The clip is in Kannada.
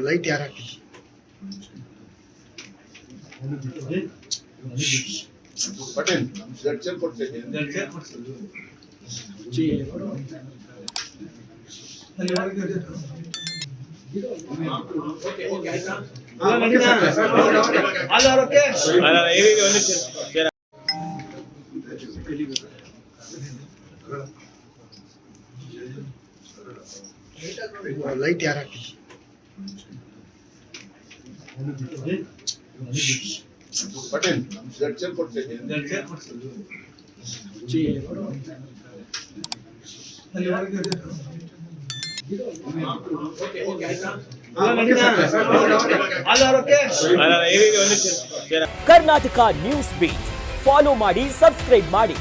ಲೈಟ್ ಯಾರು ಹಾಕಿ ಪಟೇಲ್ ಚರ್ಚೆ ಕೊಡ್ತೇನೆ ಲೈಟ್ ಯಾರು ಹಾಕಿ ಪಟೇಲ್ ಚರ್ಚೆ ಕೊಡ್ತೇನೆ ಕರ್ನಾಟಕ ನ್ಯೂಸ್ ಬೀಟ್ ಫಾಲೋ ಮಾಡಿ, ಸಬ್ಸ್ಕ್ರೈಬ್ ಮಾಡಿ.